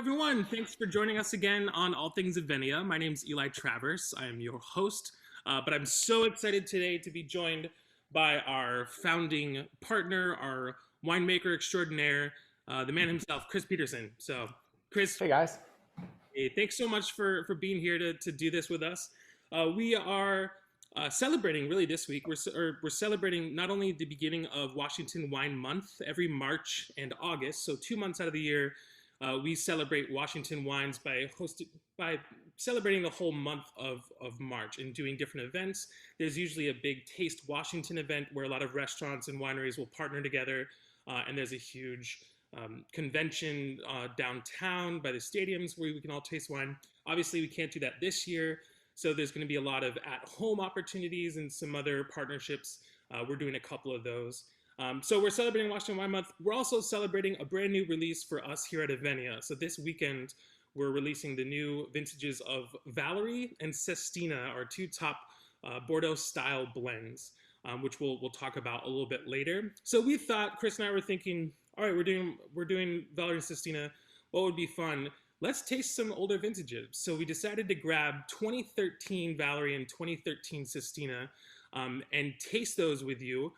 everyone. Thanks for joining us again on All Things Avennia. My name's Eli Travers. I am your host, but I'm so excited today to be joined by our founding partner, our winemaker extraordinaire, the man himself, Chris Peterson. So, Chris, Hey guys. hey, thanks so much for being here to do this with us. We are celebrating really this week. We're celebrating not only the beginning of Washington Wine Month every March and August, so 2 months out of the year, we celebrate Washington wines by celebrating the whole month of March and doing different events. There's usually a big Taste Washington event where a lot of restaurants and wineries will partner together, and there's a huge convention downtown by the stadiums where we can all taste wine. Obviously, we can't do that this year, so there's going to be a lot of at-home opportunities and some other partnerships. We're doing a couple of those. So we're celebrating Washington Wine Month. We're also celebrating a brand new release for us here at Avennia. So this weekend, we're releasing the new vintages of Valery and Sestina, our two top Bordeaux-style blends, which we'll talk about a little bit later. So we thought, Chris and I were thinking, all right, we're doing Valery and Sestina. What would be fun? Let's taste some older vintages. So we decided to grab 2013 Valery and 2013 Sestina and taste those with you.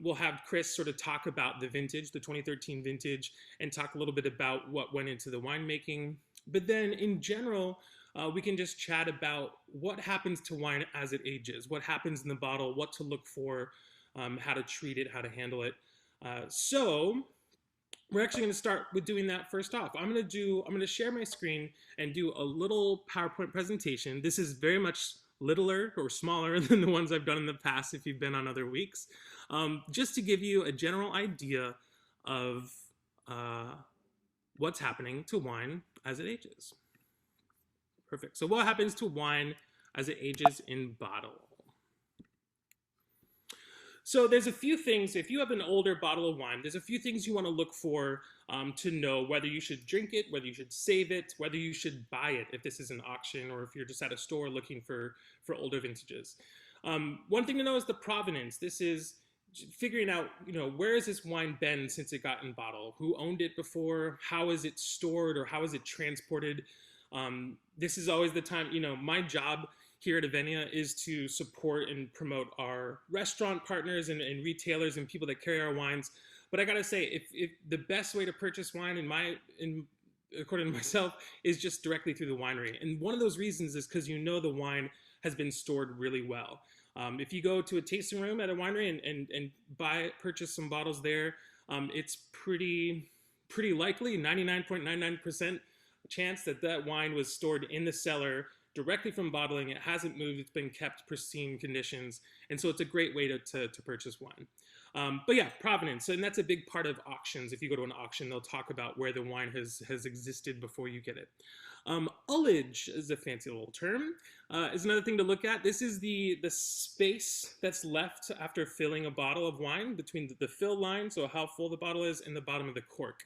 We'll have Chris sort of talk about the vintage, the 2013 vintage, and talk a little bit about what went into the winemaking. But then in general, we can just chat about what happens to wine as it ages, what happens in the bottle, what to look for, how to treat it, how to handle it. So we're actually going to start with doing that first off. I'm going to share my screen and do a little PowerPoint presentation. This is very much littler or smaller than the ones I've done in the past if you've been on other weeks, just to give you a general idea of what's happening to wine as it ages. Perfect. So what happens to wine as it ages in bottle? So there's a few things, if you have an older bottle of wine, there's a few things you want to look for to know whether you should drink it, whether you should save it, whether you should buy it if this is an auction or if you're just at a store looking for older vintages. One thing to know is the provenance. This is figuring out, where has this wine been since it got in bottle? Who owned it before? How is it stored or how is it transported? This is always the time, my job here at Avennia is to support and promote our restaurant partners and retailers and people that carry our wines. But I gotta say, if the best way to purchase wine, according to myself, is just directly through the winery. And one of those reasons is because the wine has been stored really well. If you go to a tasting room at a winery and purchase some bottles there, it's pretty likely, 99.99% chance that wine was stored in the cellar directly from bottling. It hasn't moved, it's been kept pristine conditions, and so it's a great way to purchase wine. But yeah, provenance, and that's a big part of auctions. If you go to an auction, they'll talk about where the wine has existed before you get it. Ullage is a fancy little term, is another thing to look at. This is the space that's left after filling a bottle of wine between the fill line, so how full the bottle is, and the bottom of the cork.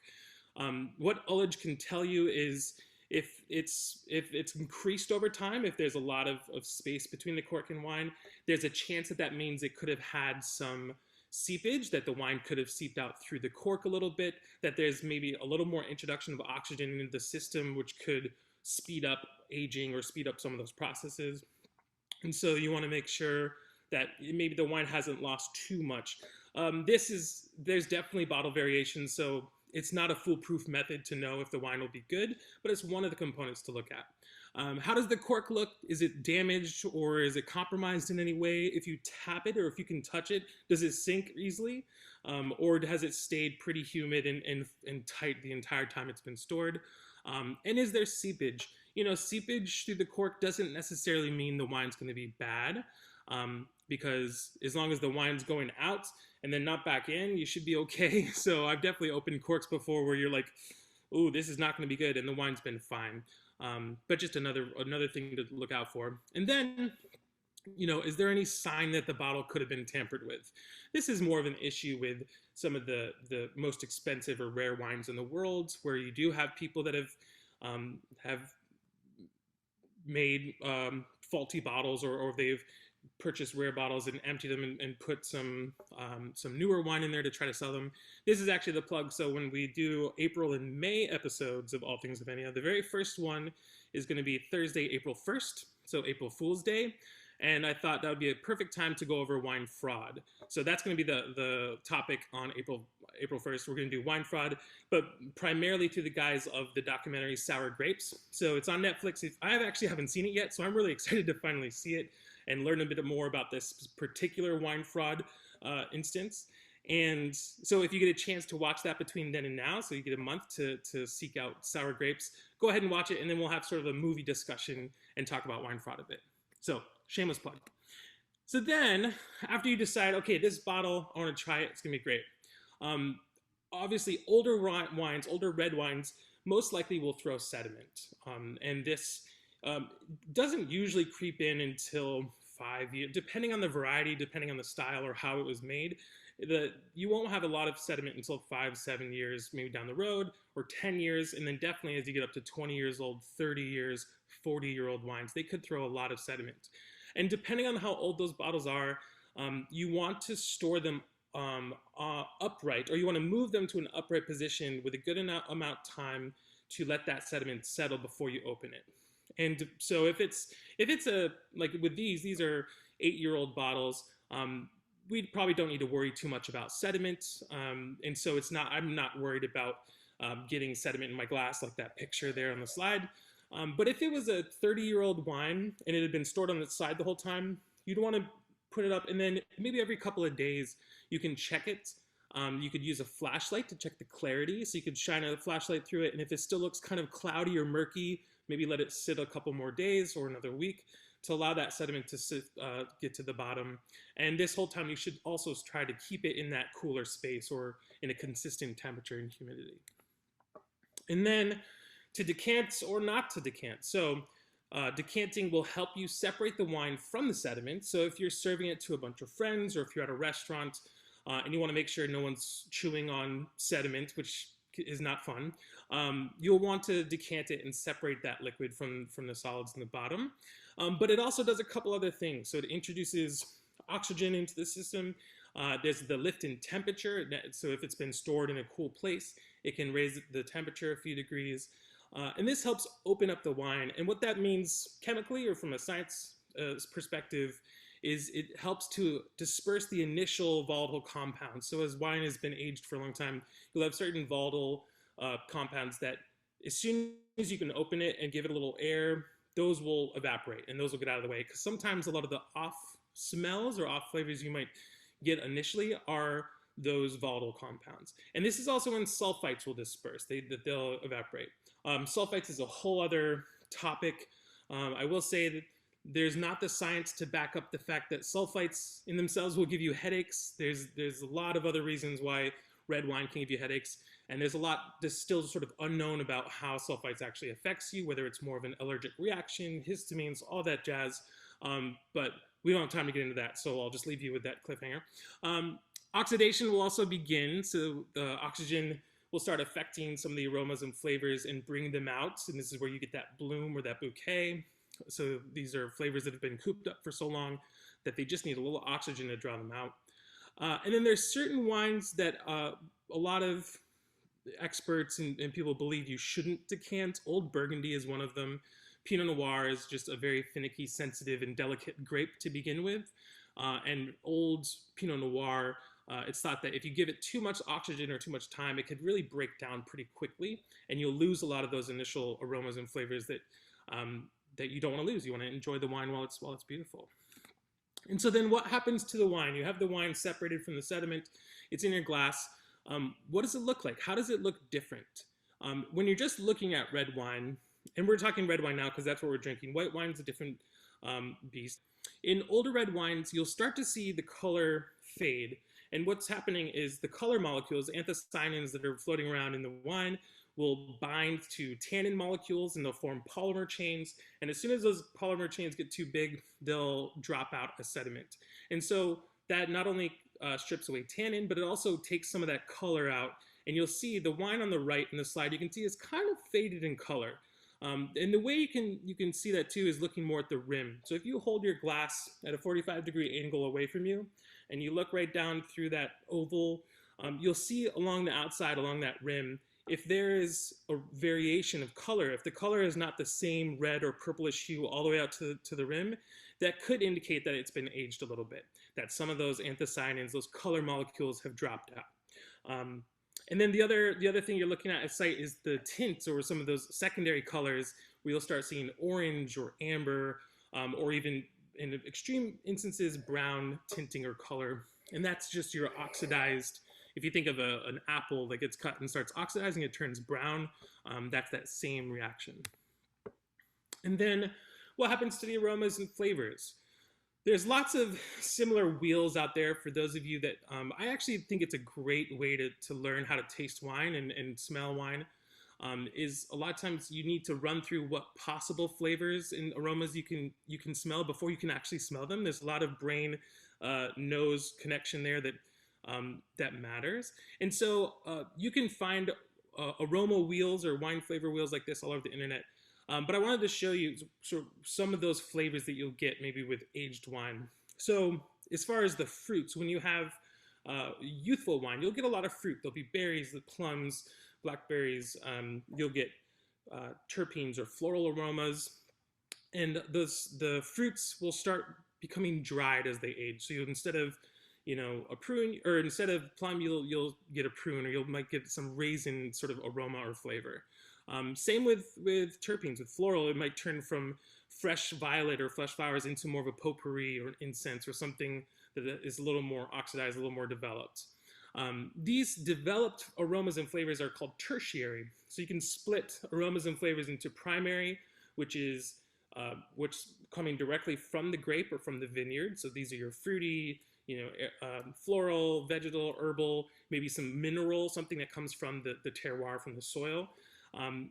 What ullage can tell you is if it's increased over time, if there's a lot of space between the cork and wine, there's a chance that means it could have had some seepage, that the wine could have seeped out through the cork a little bit, that there's maybe a little more introduction of oxygen into the system, which could speed up aging or speed up some of those processes. And so you want to make sure that maybe the wine hasn't lost too much. There's definitely bottle variations, so it's not a foolproof method to know if the wine will be good, but it's one of the components to look at. How does the cork look? Is it damaged or is it compromised in any way? If you tap it or if you can touch it, does it sink easily? Or has it stayed pretty humid and tight the entire time it's been stored? And is there seepage? Seepage through the cork doesn't necessarily mean the wine's going to be bad, because as long as the wine's going out and then not back in, you should be okay. So I've definitely opened corks before where you're like, ooh, this is not going to be good, and the wine's been fine. But just another thing to look out for. And then, is there any sign that the bottle could have been tampered with? This is more of an issue with some of the most expensive or rare wines in the world, where you do have people that have made faulty bottles, or they've purchase rare bottles and empty them and put some newer wine in there to try to sell them. This is actually the plug. So when we do April and May episodes of All Things Avennia, the very first one is going to be Thursday, April 1st, so April Fool's Day. And I thought that would be a perfect time to go over wine fraud. So that's going to be the topic on April 1st. We're going to do wine fraud, but primarily through the guise of the documentary Sour Grapes. So it's on Netflix. I actually haven't seen it yet, so I'm really excited to finally see it and learn a bit more about this particular wine fraud instance. And so if you get a chance to watch that between then and now, so you get a month to seek out Sour Grapes, go ahead and watch it, and then we'll have sort of a movie discussion and talk about wine fraud a bit. So, shameless plug. So then, after you decide, okay, this bottle, I want to try it, it's going to be great. Obviously, older wines, older red wines, most likely will throw sediment. And this doesn't usually creep in until 5 years, depending on the variety, depending on the style or how it was made. You won't have a lot of sediment until 5-7 years, maybe down the road, or 10 years, and then definitely as you get up to 20 years old, 30 years, 40-year-old wines, they could throw a lot of sediment. And depending on how old those bottles are, you want to store them upright, or you want to move them to an upright position with a good amount of time to let that sediment settle before you open it. And so if it's like with these are 8-year-old bottles, we probably don't need to worry too much about sediment. And so I'm not worried about getting sediment in my glass like that picture there on the slide. But if it was a 30-year-old wine and it had been stored on its side the whole time, you'd want to put it up, and then maybe every couple of days you can check it. You could use a flashlight to check the clarity, so you could shine a flashlight through it, and if it still looks kind of cloudy or murky, maybe let it sit a couple more days or another week to allow that sediment to get to the bottom. And this whole time you should also try to keep it in that cooler space or in a consistent temperature and humidity. And then to decant or not to decant. So decanting will help you separate the wine from the sediment. So if you're serving it to a bunch of friends, or if you're at a restaurant and you want to make sure no one's chewing on sediment, which is not fun, you'll want to decant it and separate that liquid from the solids in the bottom. But it also does a couple other things. So it introduces oxygen into the system. There's the lift in temperature. So if it's been stored in a cool place, it can raise the temperature a few degrees. And this helps open up the wine. And what that means chemically or from a science perspective is it helps to disperse the initial volatile compounds. So as wine has been aged for a long time, you'll have certain volatile compounds that as soon as you can open it and give it a little air, those will evaporate and those will get out of the way. Because sometimes a lot of the off smells or off flavors you might get initially are those volatile compounds. And this is also when sulfites will disperse, they'll evaporate. Sulfites is a whole other topic. I will say that there's not the science to back up the fact that sulfites in themselves will give you headaches. There's a lot of other reasons why red wine can give you headaches, and there's a lot that's still sort of unknown about how sulfites actually affects you, whether it's more of an allergic reaction, histamines, all that jazz. But we don't have time to get into that, so I'll just leave you with that cliffhanger. Oxidation will also begin, so the oxygen will start affecting some of the aromas and flavors and bring them out, and this is where you get that bloom or that bouquet. So these are flavors that have been cooped up for so long that they just need a little oxygen to draw them out. And then there's certain wines that a lot of experts and people believe you shouldn't decant. Old Burgundy is one of them. Pinot Noir is just a very finicky, sensitive, and delicate grape to begin with. And old Pinot Noir, it's thought that if you give it too much oxygen or too much time, it could really break down pretty quickly, and you'll lose a lot of those initial aromas and flavors that that you don't want to lose. You want to enjoy the wine while it's beautiful. And so then what happens to the wine? You have the wine separated from the sediment. It's in your glass. What does it look like? How does it look different? When you're just looking at red wine, and we're talking red wine now because that's what we're drinking. White wine is a different beast. In older red wines, you'll start to see the color fade. And what's happening is the color molecules, anthocyanins that are floating around in the wine, will bind to tannin molecules and they'll form polymer chains. And as soon as those polymer chains get too big, they'll drop out a sediment. And so that not only strips away tannin, but it also takes some of that color out. And you'll see the wine on the right in the slide, you can see it's kind of faded in color. And the way you can see that too is looking more at the rim. So if you hold your glass at a 45-degree angle away from you, and you look right down through that oval, you'll see along the outside, along that rim, if there is a variation of color, if the color is not the same red or purplish hue all the way out to the rim, that could indicate that it's been aged a little bit, that some of those anthocyanins, those color molecules have dropped out. And then the other thing you're looking at sight is the tints or some of those secondary colors where you'll start seeing orange or amber, or even in extreme instances, brown tinting or color. And that's just your oxidized, if you think of an apple that gets cut and starts oxidizing, it turns brown. That's that same reaction. And then what happens to the aromas and flavors? There's lots of similar wheels out there for those of you that, I actually think it's a great way to learn how to taste wine and smell wine. Is a lot of times you need to run through what possible flavors and aromas you can smell before you can actually smell them. There's a lot of brain nose connection there that matters. And so you can find aroma wheels or wine flavor wheels like this all over the internet. But I wanted to show you sort of some of those flavors that you'll get maybe with aged wine. So as far as the fruits, when you have youthful wine, you'll get a lot of fruit. There'll be berries, the plums, blackberries. You'll get terpenes or floral aromas. And the fruits will start becoming dried as they age. So instead of a prune, or instead of plum, you'll get a prune, or you might get some raisin sort of aroma or flavor. Same with terpenes. With floral, it might turn from fresh violet or fresh flowers into more of a potpourri or incense or something that is a little more oxidized, a little more developed. These developed aromas and flavors are called tertiary. So you can split aromas and flavors into primary, which is coming directly from the grape or from the vineyard. So these are your fruity, floral, vegetal, herbal, maybe some mineral, something that comes from the terroir, from the soil.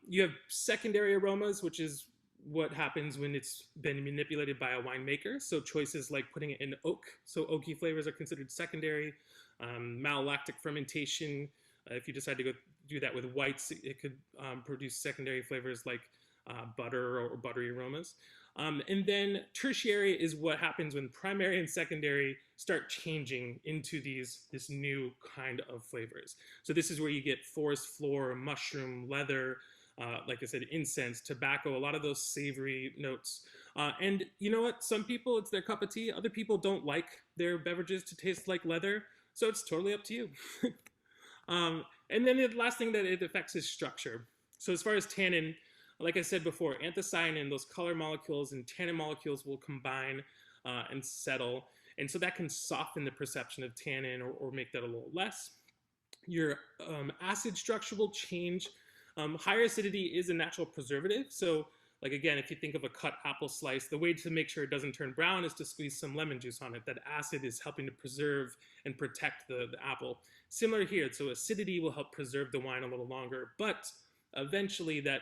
You have secondary aromas, which is what happens when it's been manipulated by a winemaker. So choices like putting it in oak. So oaky flavors are considered secondary. Malolactic fermentation, if you decide to go do that with whites, it could produce secondary flavors like butter or buttery aromas. And then tertiary is what happens when primary and secondary start changing into this new kind of flavors. So this is where you get forest floor, mushroom, leather, like I said, incense, tobacco, a lot of those savory notes. And you know what? Some people, it's their cup of tea. Other people don't like their beverages to taste like leather. So it's totally up to you. And then the last thing that it affects is structure. So as far as tannin, like I said before, anthocyanin, those color molecules and tannin molecules will combine and settle. And so that can soften the perception of tannin or make that a little less. Your acid structure will change. Higher acidity is a natural preservative. So like again, if you think of a cut apple slice, the way to make sure it doesn't turn brown is to squeeze some lemon juice on it. That acid is helping to preserve and protect the apple. Similar here, so acidity will help preserve the wine a little longer, but eventually that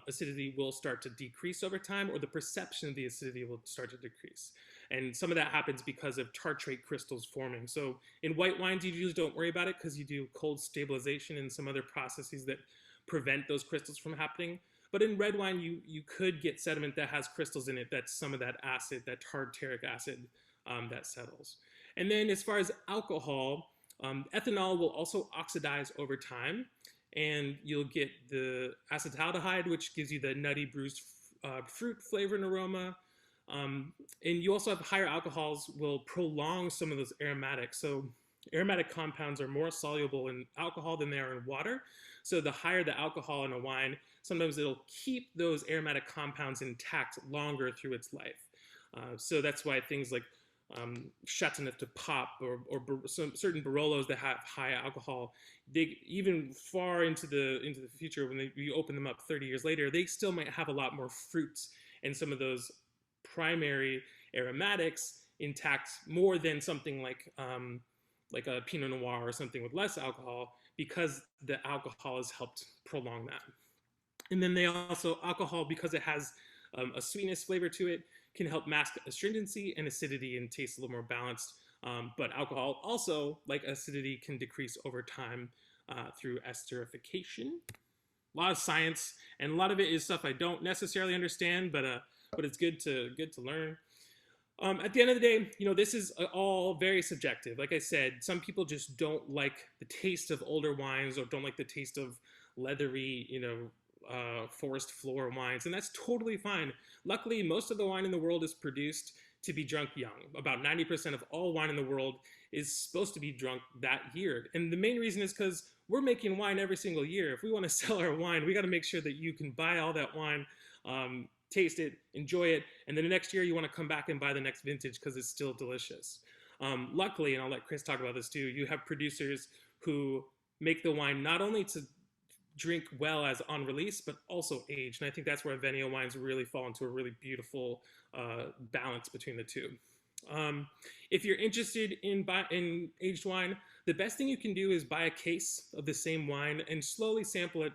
acidity will start to decrease over time, or the perception of the acidity will start to decrease. And some of that happens because of tartrate crystals forming. So in white wines, you usually don't worry about it because you do cold stabilization and some other processes that prevent those crystals from happening. But in red wine, you could get sediment that has crystals in it. That's some of that acid, that tartaric acid that settles. And then as far as alcohol, ethanol will also oxidize over time. And you'll get the acetaldehyde, which gives you the nutty bruised fruit flavor and aroma. And you also have higher alcohols will prolong some of those aromatics. So aromatic compounds are more soluble in alcohol than they are in water. So the higher the alcohol in a wine, sometimes it'll keep those aromatic compounds intact longer through its life. So that's why things like Chateauneuf de Pop or some certain Barolos that have high alcohol, they even far into the future, when you open them up 30 years later, they still might have a lot more fruits and some of those primary aromatics intact more than something like a Pinot Noir or something with less alcohol, because the alcohol has helped prolong that. And then they also, alcohol, because it has a sweetness flavor to it, can help mask astringency and acidity and taste a little more balanced. But alcohol also, like acidity, can decrease over time through esterification, lot of science, and a lot of it is stuff I don't necessarily understand, but it's good to learn. At the end of the day, this is all very subjective. Like I said, some people just don't like the taste of older wines or don't like the taste of leathery, forest floor wines, and that's totally fine. Luckily, most of the wine in the world is produced to be drunk young. About 90% of all wine in the world is supposed to be drunk that year. And the main reason is because we're making wine every single year. If we want to sell our wine, we got to make sure that you can buy all that wine, taste it, enjoy it, and then the next year you want to come back and buy the next vintage because it's still delicious. Luckily, and I'll let Chris talk about this too, you have producers who make the wine not only to drink well as on release, but also age. And I think that's where Avennia wines really fall into a really beautiful balance between the two. If you're interested in aged wine, the best thing you can do is buy a case of the same wine and slowly sample it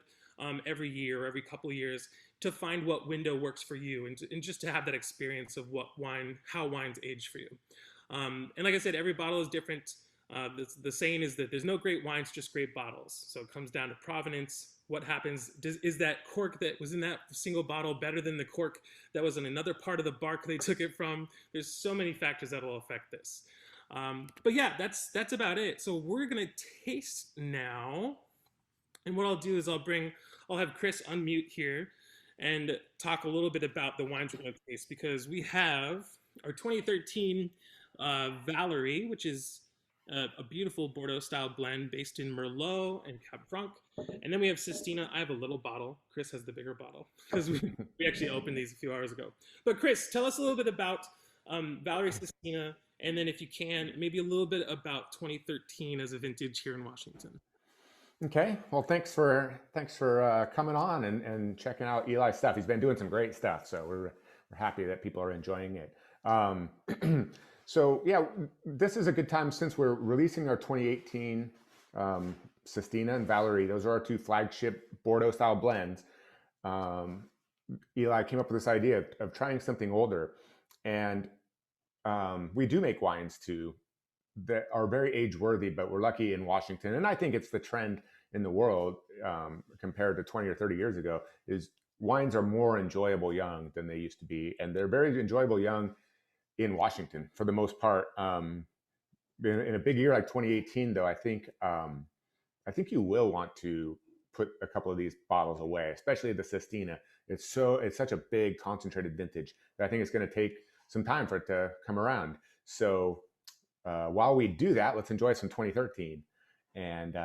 every year or every couple of years to find what window works for you and just to have that experience of how wines age for you. And like I said, every bottle is different. The saying is that there's no great wines, just great bottles. So it comes down to provenance. What happens? Is that cork that was in that single bottle better than the cork that was in another part of the bark they took it from? There's so many factors that will affect this. But yeah, that's about it. So we're gonna taste now. And what I'll do is I'll have Chris unmute here and talk a little bit about the wines we're going to taste, because we have our 2013 Valery, which is a beautiful Bordeaux style blend based in Merlot and Cab Franc. And then we have Sestina. I have a little bottle. Chris has the bigger bottle because we actually opened these a few hours ago. But Chris, tell us a little bit about Valery Sestina, and then if you can, maybe a little bit about 2013 as a vintage here in Washington. Okay, well, thanks for coming on and checking out Eli's stuff. He's been doing some great stuff, so we're happy that people are enjoying it. So yeah, this is a good time since we're releasing our 2018 Sestina and Valery. Those are our two flagship Bordeaux style blends. Eli came up with this idea of trying something older, and we do make wines too that are very age worthy, but we're lucky in Washington, and I think it's the trend in the world compared to 20 or 30 years ago, is wines are more enjoyable young than they used to be, and they're very enjoyable young in Washington for the most part. In a big year like 2018, though, I think you will want to put a couple of these bottles away, especially the Sestina. It's such a big concentrated vintage that I think it's going to take some time for it to come around. So while we do that, let's enjoy some 2013. And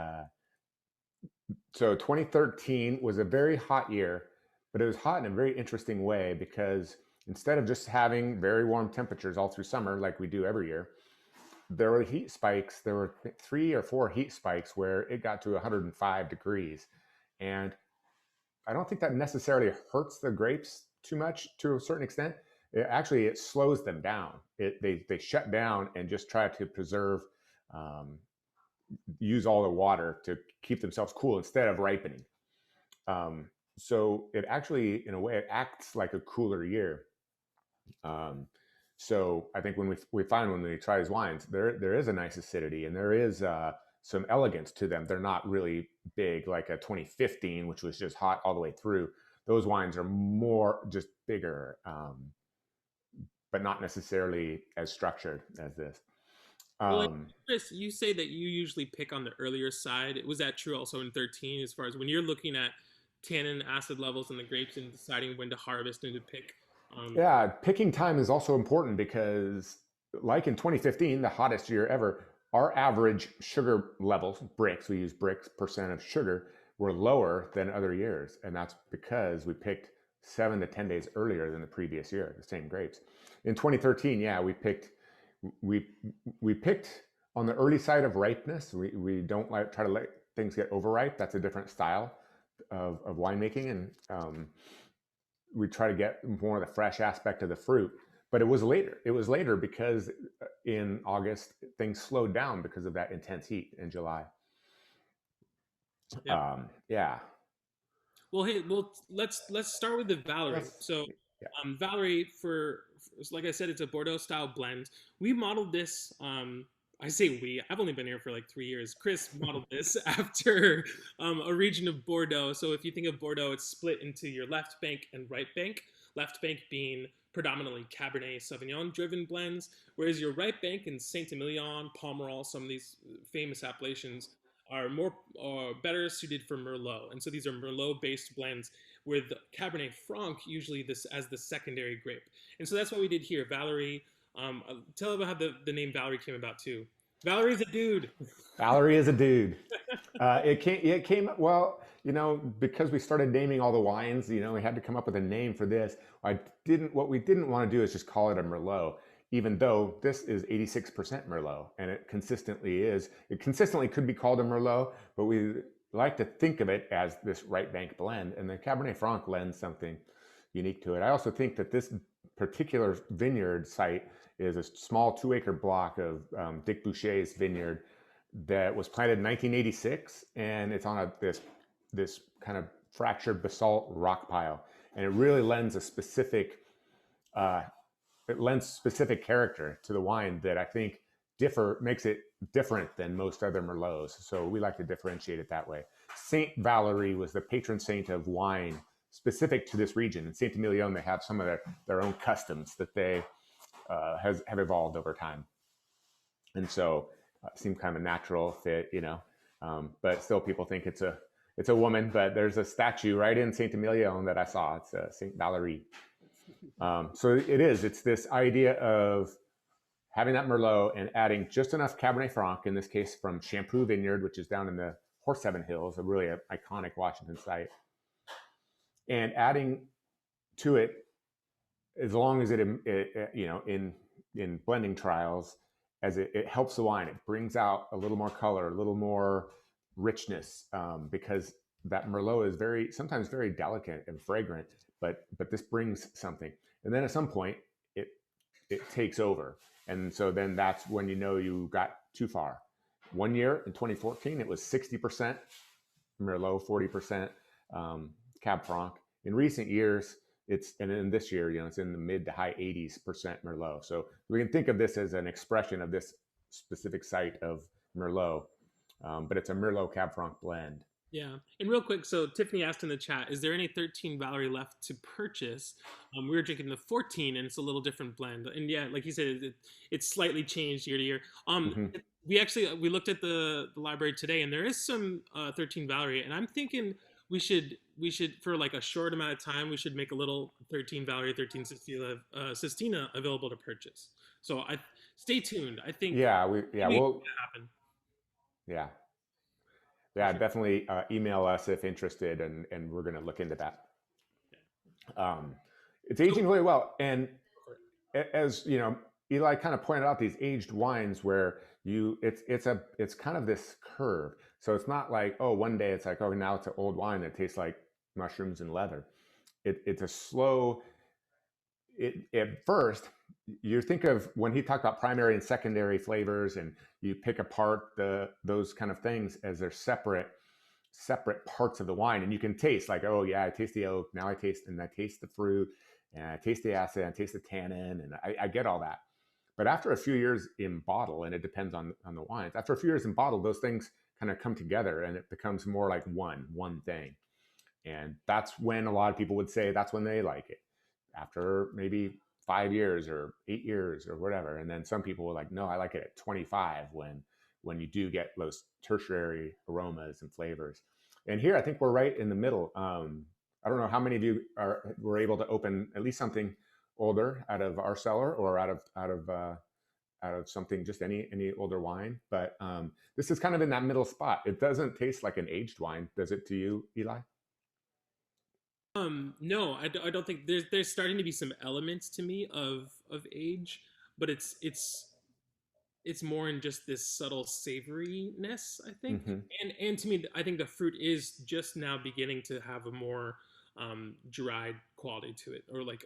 so 2013 was a very hot year, but it was hot in a very interesting way because instead of just having very warm temperatures all through summer like we do every year, there were heat spikes. There were 3 or 4 heat spikes where it got to 105 degrees. And I don't think that necessarily hurts the grapes too much to a certain extent. It slows them down. They shut down and just try to preserve, use all the water to keep themselves cool instead of ripening. So it actually, in a way, it acts like a cooler year. So I think when we find when we try these wines, there is a nice acidity and there is some elegance to them. They're not really big like a 2015, which was just hot all the way through. Those wines are more just bigger, but not necessarily as structured as this. Well, Chris, you say that you usually pick on the earlier side. Was that true also in 13, as far as when you're looking at tannin acid levels in the grapes and deciding when to harvest and to pick? Yeah, picking time is also important because, like in 2015, the hottest year ever, our average sugar levels, Brix, we use Brix percent of sugar, were lower than other years. And that's because we picked 7 to 10 days earlier than the previous year, the same grapes. In 2013, yeah, we picked on the early side of ripeness. We don't try to let things get overripe. That's a different style of winemaking, and we try to get more of the fresh aspect of the fruit. But it was later. It was later because in August things slowed down because of that intense heat in July. Yeah. Yeah. Well, hey, let's start with the Valery. So, yeah. Valery, for like I said, it's a Bordeaux style blend. We modeled this I say we. I've only been here for like 3 years. Chris modeled this after a region of Bordeaux. So if you think of Bordeaux, it's split into your left bank and right bank. Left bank being predominantly Cabernet Sauvignon driven blends, whereas your right bank in Saint Emilion, Pomerol, some of these famous appellations are more better suited for Merlot. And so these are Merlot based blends with Cabernet Franc usually this as the secondary grape. And so that's what we did here. Valery, tell about how the name Valery came about too. Valery's a dude. Valery is a dude. It came well, because we started naming all the wines. We had to come up with a name for this. What we didn't want to do is just call it a Merlot, even though this is 86% Merlot, and it consistently is. It consistently could be called a Merlot, but we like to think of it as this right bank blend, and the Cabernet Franc lends something unique to it. I also think that this particular vineyard site is a small 2-acre block of Dick Boucher's vineyard that was planted in 1986, and it's on this kind of fractured basalt rock pile, and it really lends a specific specific character to the wine that I think makes it different than most other Merlots. So we like to differentiate it that way. Saint Valery was the patron saint of wine specific to this region. In Saint Emilion, they have some of their own customs that they have evolved over time, and so it seemed kind of a natural fit, but still people think it's a woman. But there's a statue right in Saint Emilion that I saw. It's Saint Valery. So it's this idea of having that Merlot and adding just enough Cabernet Franc, in this case from Shampoo Vineyard, which is down in the Horse Heaven Hills, a really iconic Washington site, and adding to it, as long as it in blending trials, as it helps the wine, it brings out a little more color, a little more richness, because that Merlot is sometimes very delicate and fragrant, but this brings something. And then at some point, it takes over. And so then that's when you got too far. One year in 2014, it was 60% Merlot, 40% Cab Franc. In recent years, and in this year, it's in the mid to high 80% Merlot. So we can think of this as an expression of this specific site of Merlot, but it's a Merlot Cab Franc blend. Yeah. And real quick, so Tiffany asked in the chat, is there any 13 Valery left to purchase? We were drinking the 14, and it's a little different blend. And yeah, like you said, it's slightly changed year to year. Mm-hmm. We looked at the library today, and there is some 13 Valery, and I'm thinking we should for like a short amount of time, we should make a little 13 Valery, 13 Sestina available to purchase. So stay tuned. I think we'll happen. Yeah. Yeah, definitely email us if interested, and we're going to look into that. It's aging really well, and as Eli kind of pointed out, these aged wines where it's kind of this curve. So it's not like, oh, one day it's like, oh, now it's an old wine that tastes like mushrooms and leather. It's a slow. At first, you think of when he talked about primary and secondary flavors, and you pick apart those kind of things as they're separate parts of the wine, and you can taste like, oh yeah, I taste the oak, now I taste the fruit, and I taste the acid, I taste the tannin, and I get all that. But after a few years in bottle, and it depends on the wines, after a few years in bottle, those things kind of come together, and it becomes more like one thing. And that's when a lot of people would say that's when they like it, after maybe 5 years or 8 years or whatever. And then some people were like, no, I like it at 25, when you do get those tertiary aromas and flavors. And here I think we're right in the middle. I don't know how many of you were able to open at least something older out of our cellar, or out of something, just any older wine. But this is kind of in that middle spot. It doesn't taste like an aged wine, does it to you, Eli? No, I don't think there's starting to be some elements to me of age, but it's more in just this subtle savoriness, I think. Mm-hmm. And to me, I think the fruit is just now beginning to have a more dried quality to it, or like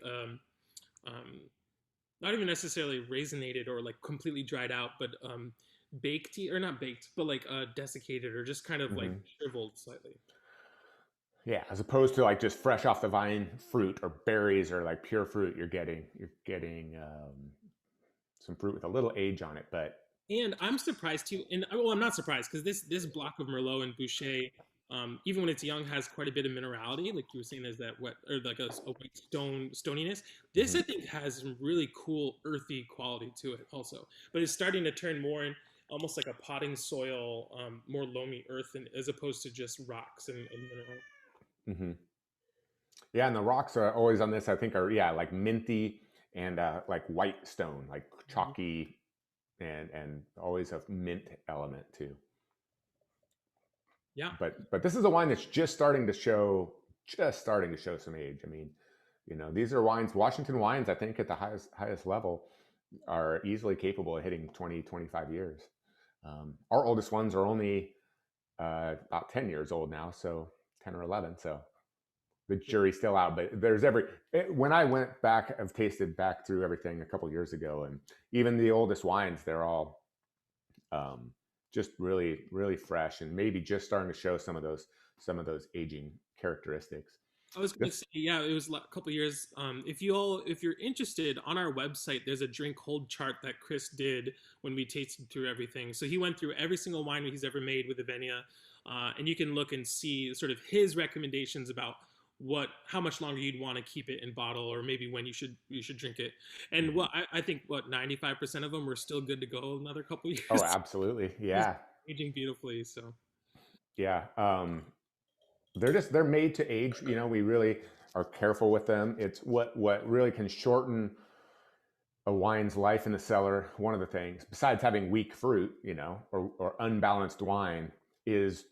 not even necessarily raisinated or like completely dried out, but baked, or not baked, but like desiccated, or just kind of like shriveled slightly. Yeah, as opposed to like just fresh off the vine fruit or berries or like pure fruit, you're getting some fruit with a little age on it, but And I'm surprised too. And well, I'm not surprised because this block of Merlot and Boucher, even when it's young, has quite a bit of minerality. Like you were saying, there's that wet or like a white stoniness. This I Hmm. think has some really cool earthy quality to it also. But it's starting to turn more in almost like a potting soil, more loamy earth, as opposed to just rocks and mineral. Hmm. Yeah, and the rocks are always on this. I think are yeah like minty and like white stone, like Mhm. chalky, and always a mint element too. Yeah, But this is a wine that's just starting to show some age. I mean, these are wines. Washington wines, I think, at the highest level, are easily capable of hitting 20, 25 years. Our oldest ones are only about 10 years old now, so 10 or 11. So the jury's still out. But when I went back, I've tasted back through everything a couple years ago, and even the oldest wines, they're all um, just really, really fresh, and maybe just starting to show some of those aging characteristics. I was going to This, say, yeah, it was a couple years. If you're interested, on our website, there's a drink hold chart that Chris did when we tasted through everything. So he went through every single wine he's ever made with Avennia, and you can look and see sort of his recommendations about how much longer you'd want to keep it in bottle, or maybe when you should drink it. And Mhm. I think 95% of them were still good to go another couple Oh, years. absolutely, Just yeah, aging beautifully. So yeah. They're made to age. We really are careful with them. It's what really can shorten a wine's life in the cellar. One of the things, besides having weak fruit, or unbalanced wine, is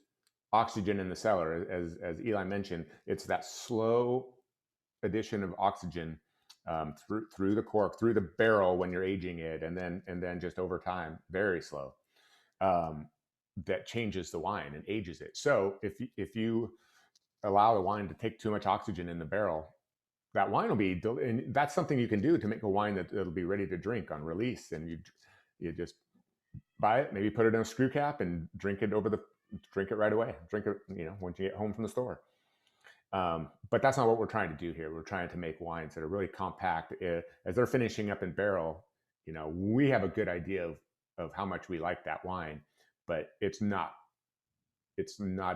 oxygen in the cellar. As Eli mentioned, it's that slow addition of oxygen through the cork, through the barrel when you're aging it, and then just over time, very slow. Um, that changes the wine and ages it. So if you allow the wine to take too much oxygen in the barrel, that wine will be, and that's something you can do to make a wine that'll be ready to drink on release. And you just buy it, maybe put it in a screw cap and drink it right away. Drink it, once you get home from the store. But that's not what we're trying to do here. We're trying to make wines that are really compact. As they're finishing up in barrel, we have a good idea of how much we like that wine, but it's not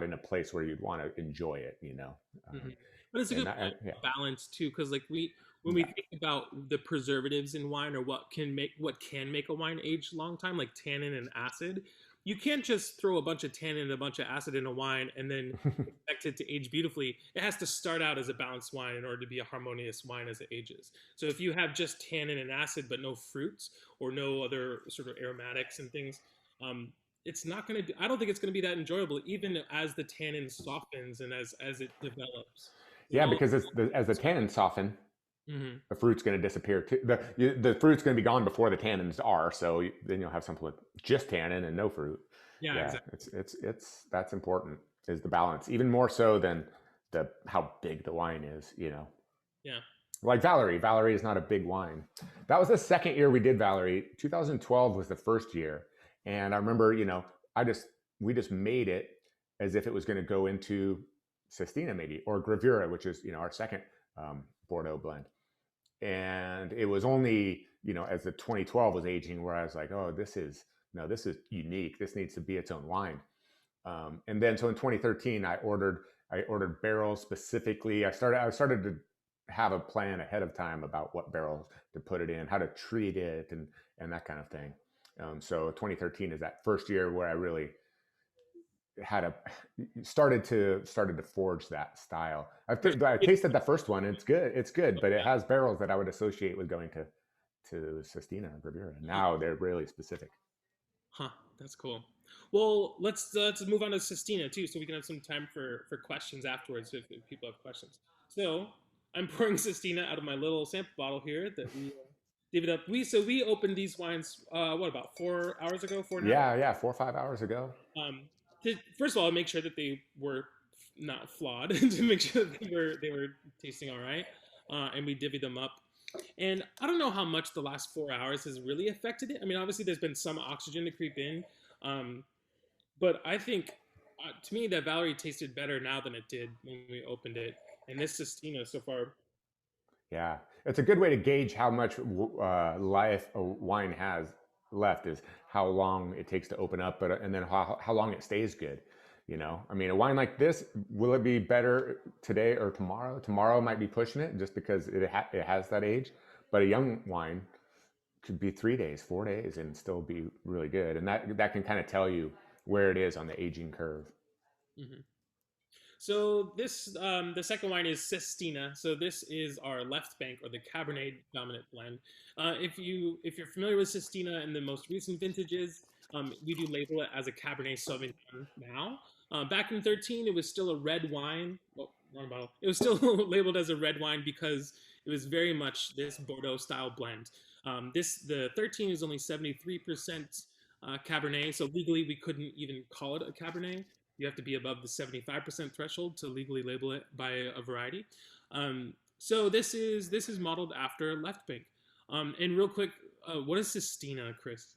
in a place where you'd want to enjoy it. hmm. But it's a And good that, point, yeah, balance too, because like when we yeah. think about the preservatives in wine or what can make a wine age a long time, like tannin and acid, you can't just throw a bunch of tannin and a bunch of acid in a wine and then expect it to age beautifully. It has to start out as a balanced wine in order to be a harmonious wine as it ages. So if you have just tannin and acid but no fruits or no other sort of aromatics and things, um, it's not going to, I don't think it's going to be that enjoyable even as the tannin softens and as it develops. So Yeah, all because as the tannins soften, hmm. the fruit's going to disappear too. The fruit's going to be gone before the tannins are. So then you'll have something with just tannin and no fruit. Yeah, Yeah, exactly. it's that's important, is the balance, even more so than the how big the wine is. Yeah. Like Valery. Valery is not a big wine. That was the second year we did Valery. 2012 was the first year, and I remember, I just we just made it as if it was going to go into Sestina maybe, or Gravura, which is our second Bordeaux blend. And it was only as the 2012 was aging where I was like, oh, this is no, this is unique. This needs to be its own wine. And then so in 2013, I ordered barrels specifically. I started to have a plan ahead of time about what barrels to put it in, how to treat it, and that kind of thing. So 2013 is that first year where I really had a started to forge that style. I tasted the first one. It's good, but it has barrels that I would associate with going to Sestina and Bravura. Now they're really specific. Huh, that's cool. Well, let's move on to Sestina too, so we can have some time for questions afterwards if people have questions. So I'm pouring Sestina out of my little sample bottle here that we divvied up. We opened these wines what about 4 hours ago, 4.5 hours. Yeah, yeah, 4 or 5 hours ago. First of all, make sure that they were not flawed to make sure that they were tasting all right, and we divvied them up. And I don't know how much the last 4 hours has really affected it. I mean, obviously, there's been some oxygen to creep in, um, but I think to me that Valerie tasted better now than it did when we opened it. And this Sestina so far, Yeah, it's a good way to gauge how much life a wine has left is how long it takes to open up, but and then how long it stays good. You know, I mean, a wine like this, will it be better today or tomorrow? Tomorrow might be pushing it just because it has that age, but a young wine could be 3 days, 4 days, and still be really good. And that can kind of tell you where it is on the aging curve. Hmm. So this the second wine is Sestina. So this is our left bank or the Cabernet dominant blend. If you're familiar with Sestina and the most recent vintages, we do label it as a Cabernet Sauvignon now. Back in 13, it was still a red wine. Well, wrong bottle. It was still labeled as a red wine because it was very much this Bordeaux style blend. The 13 is only 73% Cabernet, so legally we couldn't even call it a Cabernet. You have to be above the 75% threshold to legally label it by a variety. So this is modeled after left bank. And real quick, what is Sestina, Chris?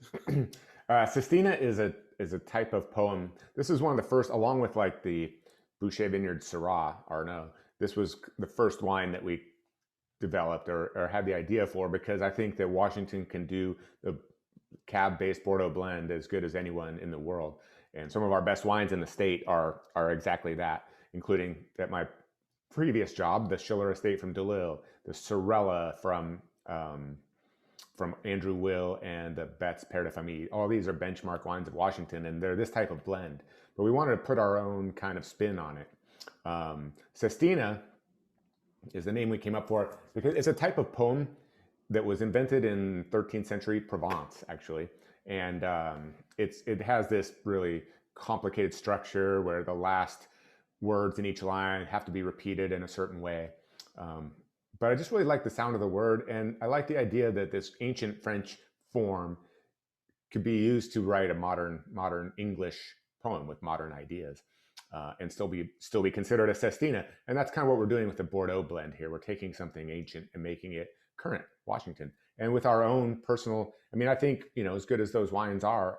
Sestina is a type of poem. This is one of the first, along with like the Boucher Vineyard Syrah Arnaud. This was the first wine that we developed or had the idea for, because I think that Washington can do the cab-based Bordeaux blend as good as anyone in the world. And some of our best wines in the state are exactly that, including at my previous job, the Schiller Estate from DeLille, the Sorella from Andrew Will, and the Betts Père de Famille. All these are benchmark wines of Washington, and they're this type of blend. But we wanted to put our own kind of spin on it. Sestina is the name we came up for because it's a type of poem that was invented in 13th century Provence, actually. And it has this really complicated structure where the last words in each line have to be repeated in a certain way. But I just really like the sound of the word, and I like the idea that this ancient French form could be used to write a modern English poem with modern ideas, and still be considered a Sestina. And that's kind of what we're doing with the Bordeaux blend here. We're taking something ancient and making it current Washington, and with our own personal. I mean, I think as good as those wines are,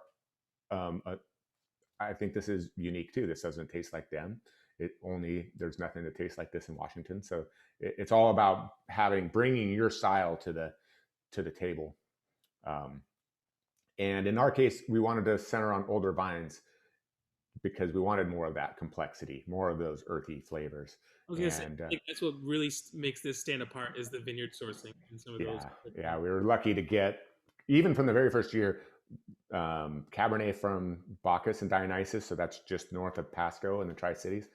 I think this is unique too. This doesn't taste like them. There's nothing that tastes like this in Washington. So it's all about bringing your style to the table. And in our case, we wanted to center on older vines because we wanted more of that complexity, more of those earthy flavors. I was gonna say, And like, that's what really makes this stand apart is the vineyard sourcing and some of those. yeah, we were lucky to get, even from the very first year, Cabernet from Bacchus and Dionysus. So that's just north of Pasco in the Tri-Cities.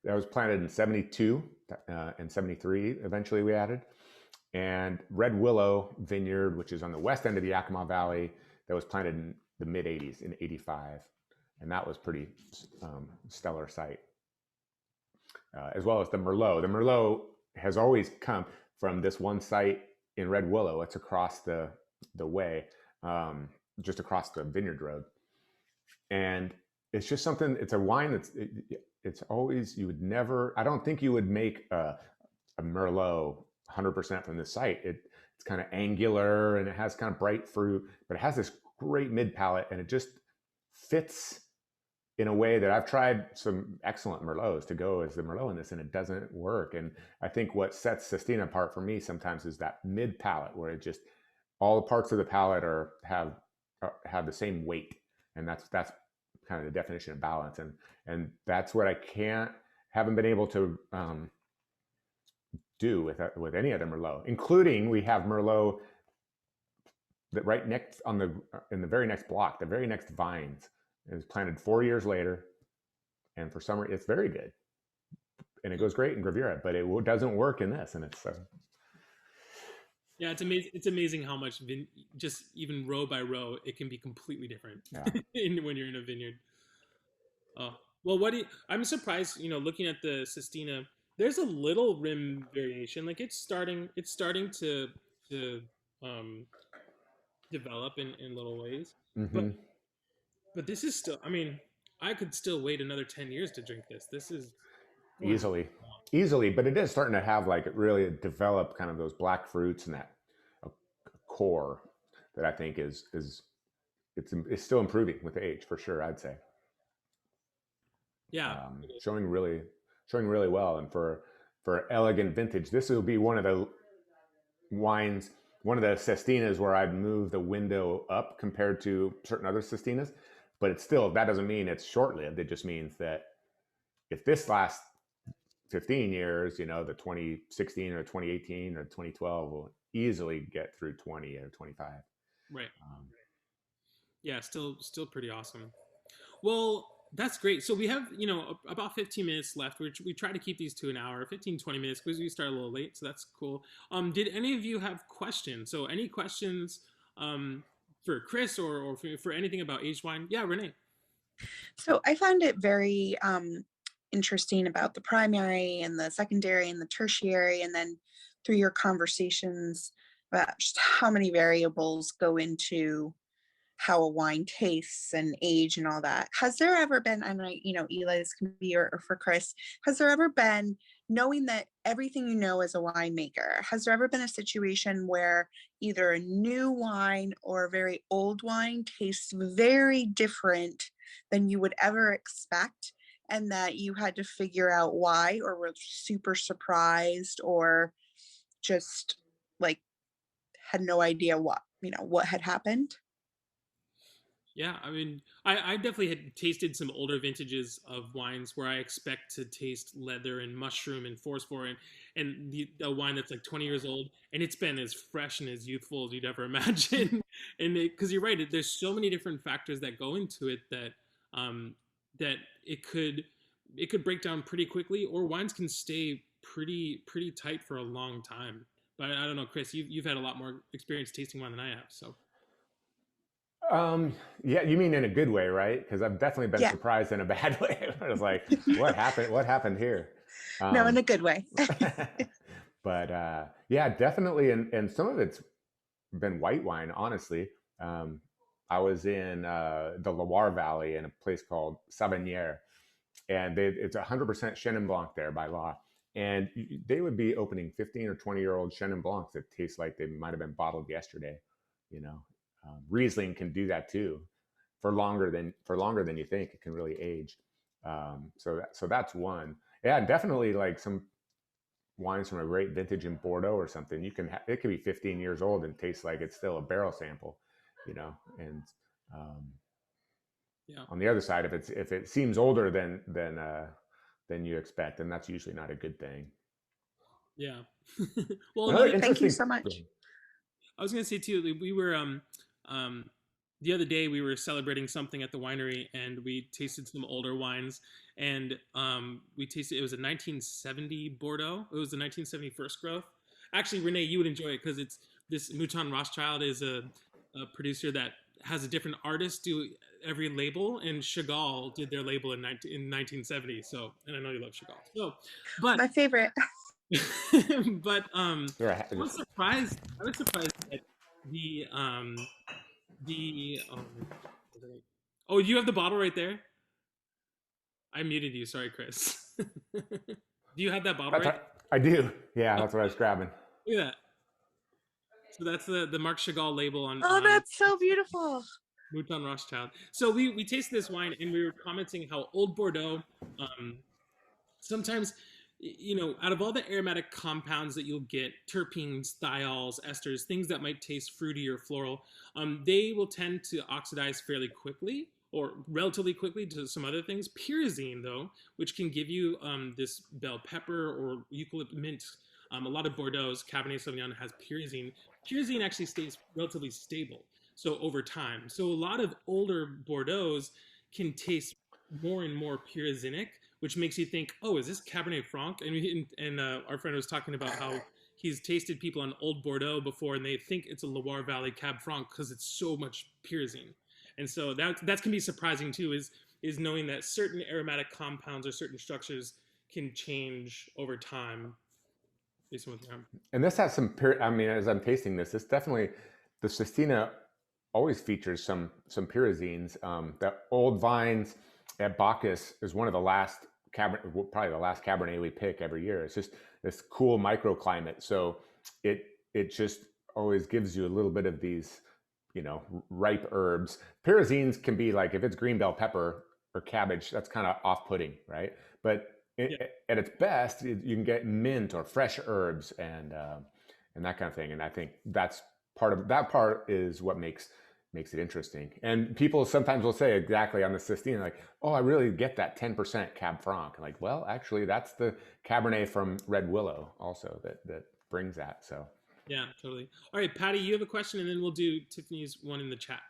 That was planted in 72 and 73. Eventually we added. And Red Willow Vineyard, which is on the west end of the Yakima Valley, that was planted in the mid 80s in 85. And that was pretty stellar site. As well as the Merlot. The Merlot has always come from this one site in Red Willow. It's across the way, just across the vineyard road. And it's just something, it's a wine it's always, I don't think you would make a Merlot 100% from this site. It's kind of angular and it has kind of bright fruit, but it has this great mid palate, and it just fits in a way that I've tried some excellent Merlots to go as the Merlot in this, and it doesn't work. And I think what sets Sestina apart for me sometimes is that mid palate, where it just, all the parts of the palate have the same weight, and that's kind of the definition of balance. And that's what I haven't been able to do with any other Merlot, including we have Merlot that right next in the very next block, the very next vines. It was planted 4 years later, and for some reason it's very good, and it goes great in Gravura, but it doesn't work in this, and it's yeah, it's amazing. It's amazing how much just even row by row it can be completely different when you're in a vineyard. Well, I'm surprised. Looking at the Sestina, there's a little rim variation. Like it's starting to um, develop in little ways, but mm-hmm. but this is still. I mean, I could still wait another 10 years to drink this. This is easily, but it is starting to have like it really develop kind of those black fruits and that core that I think is it's still improving with age for sure. I'd say. Yeah, showing really well, and for elegant vintage, this will be one of the wines one of the Sestinas where I'd move the window up compared to certain other Sestinas, but it's still, that doesn't mean it's short lived. It just means that if this lasts 15 years, the 2016 or 2018 or 2012 will easily get through 20 or 25. Right. Um, Yeah, still pretty awesome. Well, that's great. So we have, about 15 minutes left. We try to keep these to an hour, 15, 20 minutes because we start a little late. So that's cool. Did any of you have questions? So any questions for Chris or for anything about aged wine? Yeah, Renee. So I found it very interesting about the primary and the secondary and the tertiary, and then through your conversations about just how many variables go into how a wine tastes and age and all that. Has there ever been, and Eli, this can be or for Chris, has there ever been, knowing that everything you know as a winemaker, has there ever been a situation where either a new wine or a very old wine tastes very different than you would ever expect, and that you had to figure out why, or were super surprised, or just like had no idea what had happened? Yeah, I mean, I definitely had tasted some older vintages of wines where I expect to taste leather and mushroom and phosphor and a wine that's like 20 years old and it's been as fresh and as youthful as you'd ever imagine. And because you're right, there's so many different factors that go into it that it could break down pretty quickly, or wines can stay pretty tight for a long time. But I don't know, Chris, you've had a lot more experience tasting wine than I have, so. Um, yeah, you mean in a good way, right? Because I've definitely been Yeah. surprised in a bad way. I was like, what happened? What happened here? No, in Um, a good way. but yeah, definitely. And some of it's been white wine, honestly. Um, I was in the Loire Valley in a place called Savinière, and it's 100% Chenin Blanc there by law. And they would be opening 15 or 20-year-old Chenin Blancs that taste like they might have been bottled yesterday. You know, Riesling can do that too, for longer than you think. It can really age. So that's one. Yeah, definitely like some wines from a great vintage in Bordeaux or something. It could be 15 years old and taste like it's still a barrel sample, and um, Yeah. on the other side, if it seems older than you expect, then that's usually not a good thing. Yeah. Well, Another another Thank you interesting. so much. I was gonna say too, we were the other day we were celebrating something at the winery and we tasted some older wines and we tasted, it was a 1970 Bordeaux. It was the 1970 first growth. Actually, Renee, you would enjoy it because it's this Mouton Rothschild is a producer that has a different artist do every label, and Chagall did their label in 1970. So, and I know you love Chagall. So, but My favorite. but Right, I was surprised. I was surprised that the oh, oh, you have the bottle right there. I muted you. Sorry, Chris. Do you have that bottle that's right? I do. Yeah, Oh, that's what I was grabbing. look at that. So that's the Marc Chagall label Oh, on that's so beautiful. Mouton Rothschild. So we tasted this wine and we were commenting how old Bordeaux um, sometimes, out of all the aromatic compounds that you'll get, terpenes, thiols, esters, things that might taste fruity or floral, they will tend to oxidize fairly quickly or relatively quickly to some other things. Pyrazine, though, which can give you this bell pepper or eucalypt mint. A lot of Bordeaux's Cabernet Sauvignon has pyrazine. Pyrazine actually stays relatively stable, so over time. So a lot of older Bordeaux's can taste more and more pyrazinic, which makes you think, oh, is this Cabernet Franc? And our friend was talking about how he's tasted people on Old Bordeaux before, and they think it's a Loire Valley Cab Franc because it's so much pyrazine. And so that can be surprising too, is knowing that certain aromatic compounds or certain structures can change over time based on what they're. And this has some. I mean, as I'm tasting this definitely the Sestina always features some pyrazines. The old vines at Bacchus is one of the last Cabernet, probably the last Cabernet we pick every year. It's just this cool microclimate, so it just always gives you a little bit of these, ripe herbs. Pyrazines can be like, if it's green bell pepper or cabbage, that's kind of off-putting, right? But Yeah. at its best, you can get mint or fresh herbs, and that kind of thing. And I think that's part is what makes it interesting. And people sometimes will say exactly on the Sestina, like, oh, I really get that 10% Cab Franc. Like, well, actually, that's the Cabernet from Red Willow also that brings that. So Yeah, totally. All right, Patty, you have a question, and then we'll do Tiffany's one in the chat.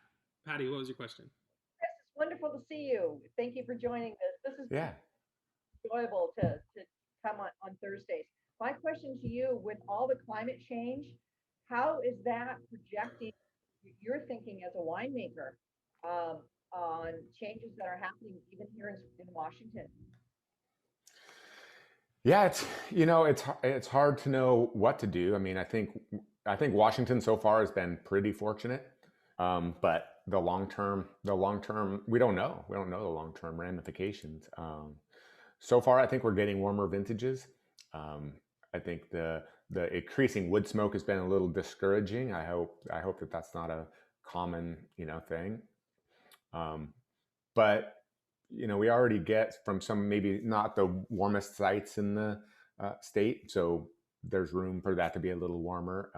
Patty, what was your question? It's wonderful to see you. Thank you for joining this. This has been yeah. enjoyable to come on Thursdays. My question to you, with all the climate change, how is that projecting your thinking as a winemaker on changes that are happening even here in Washington? Yeah, it's hard to know what to do. I mean, I think Washington so far has been pretty fortunate, but the long term, we don't know. We don't know the long term ramifications. So far, I think we're getting warmer vintages. I think the increasing wood smoke has been a little discouraging. I hope that that's not a common thing. But we already get from some maybe not the warmest sites in the state, so there's room for that to be a little warmer,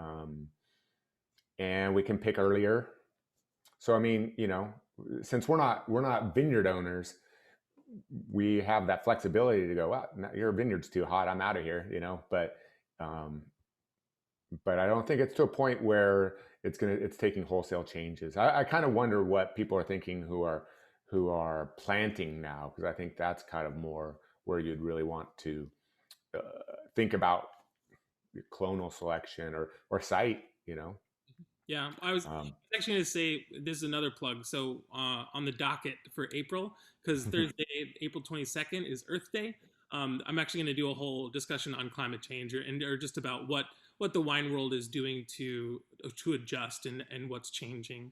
and we can pick earlier. So I mean, since we're not vineyard owners, we have that flexibility to go, well, your vineyard's too hot, I'm out of here, but I don't think it's to a point where it's taking wholesale changes. I kind of wonder what people are thinking who are planting now, because I think that's kind of more where you'd really want to think about clonal selection or site. Yeah, I was actually going to say this is another plug. So on the docket for April, because Thursday, April 22nd is Earth Day. I'm actually going to do a whole discussion on climate change or just about what the wine world is doing to adjust and what's changing.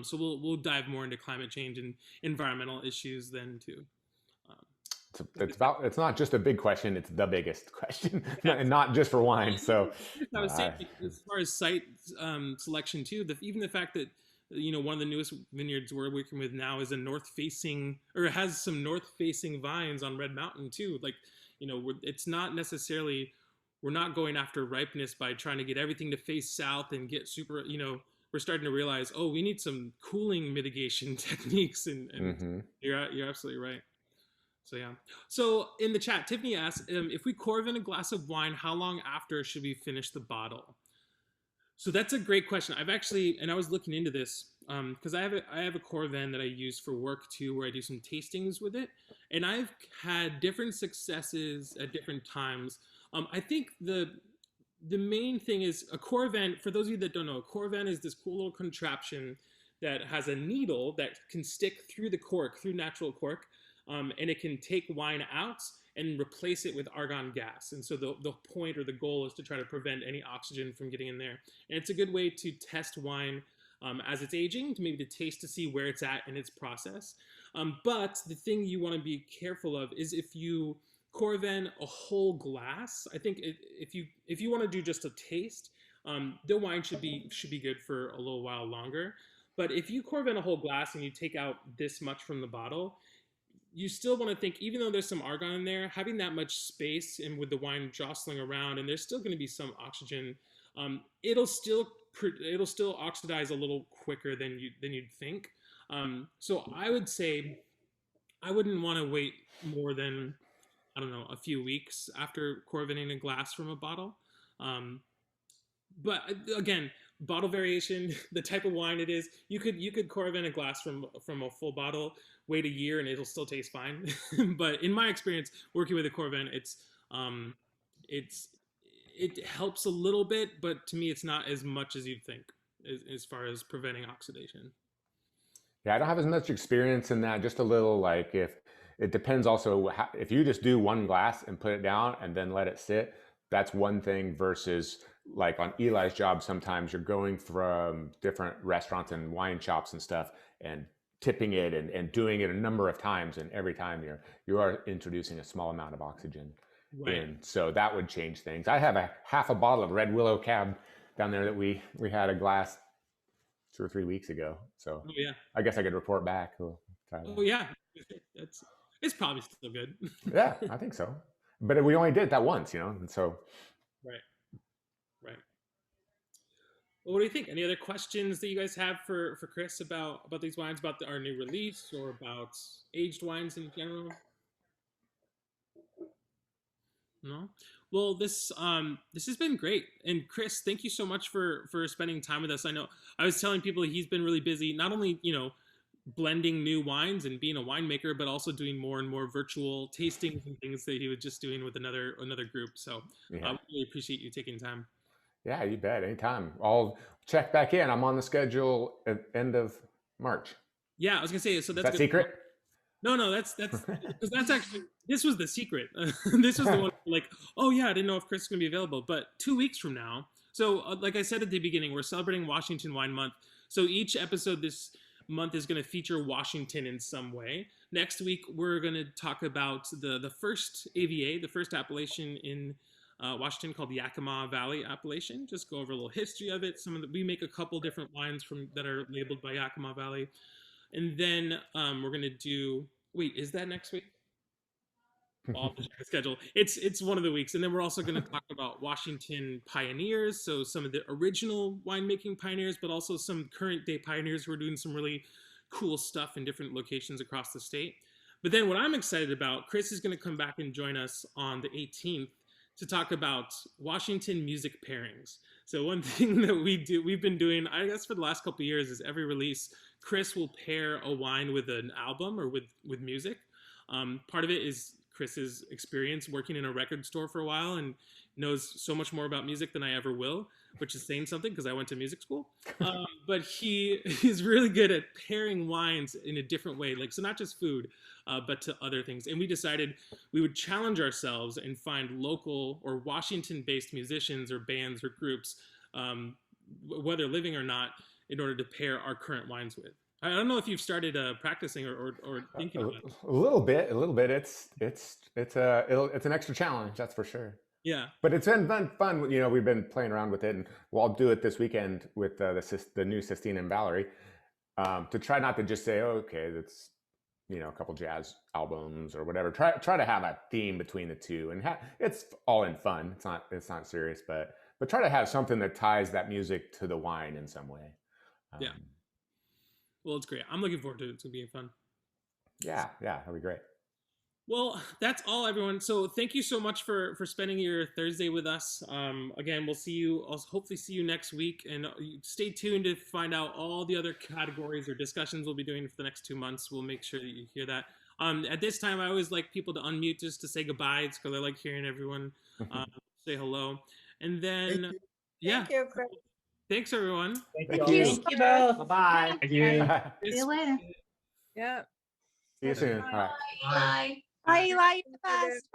So we'll dive more into climate change and environmental issues then too. It's not just a big question; it's the biggest question, and not just for wine. So I was saying, as far as site selection too, even the fact that one of the newest vineyards we're working with now is a north-facing, or has some north-facing vines on Red Mountain too. Like, it's not necessarily, we're not going after ripeness by trying to get everything to face south and get super. We're starting to realize, oh, we need some cooling mitigation techniques, and you're absolutely right. So yeah. So in the chat, Tiffany asked, if we corvin a glass of wine, how long after should we finish the bottle? So that's a great question. I've actually, and I was looking into this because I have a corvin that I use for work too, where I do some tastings with it, and I've had different successes at different times. I think the main thing is a corvin. For those of you that don't know, a corvin is this cool little contraption that has a needle that can stick through the cork, through natural cork. And it can take wine out and replace it with argon gas. And so the point or the goal is to try to prevent any oxygen from getting in there. And it's a good way to test wine as it's aging, to maybe to taste to see where it's at in its process. But the thing you want to be careful of is if you corvin a whole glass. I think if you want to do just a taste, the wine should be good for a little while longer. But if you corvin a whole glass and you take out this much from the bottle, you still want to think, even though there's some argon in there, having that much space and with the wine jostling around, and there's still going to be some oxygen, it'll still oxidize a little quicker than you'd think. So I would say I wouldn't want to wait more than, I don't know, a few weeks after corvining a glass from a bottle. But again, bottle variation, the type of wine it is, you could corvin a glass from a full bottle, wait a year, and it'll still taste fine. But in my experience working with a corvin, it helps a little bit, but to me it's not as much as you'd think as far as preventing oxidation. Yeah, I don't have as much experience in that. Just a little, like, if it depends also if you just do one glass and put it down and then let it sit, that's one thing, versus like on Eli's job, sometimes you're going from different restaurants and wine shops and stuff and tipping it and doing it a number of times, and every time you are introducing a small amount of oxygen in. So that would change things. I have a half a bottle of Red Willow Cab down there that we had a glass 2 or 3 weeks ago. So I guess I could report back. Yeah, it's probably still good. Yeah, I think so. But we only did that once, and so. Right. Well, what do you think? Any other questions that you guys have for Chris about these wines, about our new release, or about aged wines in general? No. Well, this has been great, and Chris, thank you so much for spending time with us. I know I was telling people he's been really busy, not only blending new wines and being a winemaker, but also doing more and more virtual tastings and things that he was just doing with another group. So Yeah. we really appreciate you taking time. Yeah, you bet. Anytime. I'll check back in. I'm on the schedule at end of March. Yeah, I was gonna say, so that's Is that secret? No, that's because that's actually, this was the secret. This was the one like, oh yeah, I didn't know if Chris is gonna be available, but 2 weeks from now. So like I said at the beginning, we're celebrating Washington Wine Month. So each episode this month is going to feature Washington in some way. Next week we're going to talk about the first AVA, the first appellation in Washington, called the Yakima Valley appellation. Just go over a little history of it. We make a couple different wines that are labeled by Yakima Valley, and then we're going to do. Wait, is that next week? I'll have to check the schedule. It's one of the weeks, and then we're also going to talk about Washington pioneers, so some of the original winemaking pioneers, but also some current day pioneers who are doing some really cool stuff in different locations across the state. But then what I'm excited about, Chris is going to come back and join us on the 18th to talk about Washington music pairings. So one thing that we've been doing, I guess for the last couple of years, is every release, Chris will pair a wine with an album or with music. Part of it is Chris's experience working in a record store for a while and knows so much more about music than I ever will, which is saying something because I went to music school. But he's really good at pairing wines in a different way, like, so not just food, but to other things. And we decided we would challenge ourselves and find local or Washington-based musicians or bands or groups, whether living or not, in order to pair our current wines with. I don't know if you've started practicing or thinking about it. A little bit. It's an extra challenge, that's for sure. Yeah. But it's been fun. You know, we've been playing around with it, and I'll do it this weekend with the new Sestina and Valery, to try not to just say, oh, okay, that's a couple jazz albums or whatever. Try to have a theme between the two, and it's all in fun. It's not serious, but try to have something that ties that music to the wine in some way. Yeah. Well, it's great. I'm looking forward to it. It's being fun. Yeah, that'll be great. Well, that's all, everyone. So thank you so much for spending your Thursday with us. Again, I'll hopefully see you next week, and stay tuned to find out all the other categories or discussions we'll be doing for the next 2 months. We'll make sure that you hear that. At this time, I always like people to unmute just to say goodbyes, because I like hearing everyone say hello. And then, Thank you, Chris. Thanks, everyone. Thank you. Thank you both. Bye-bye. Thank you. See you later. Yeah. See you soon. All right. Bye. Bye, Eli. You're the best.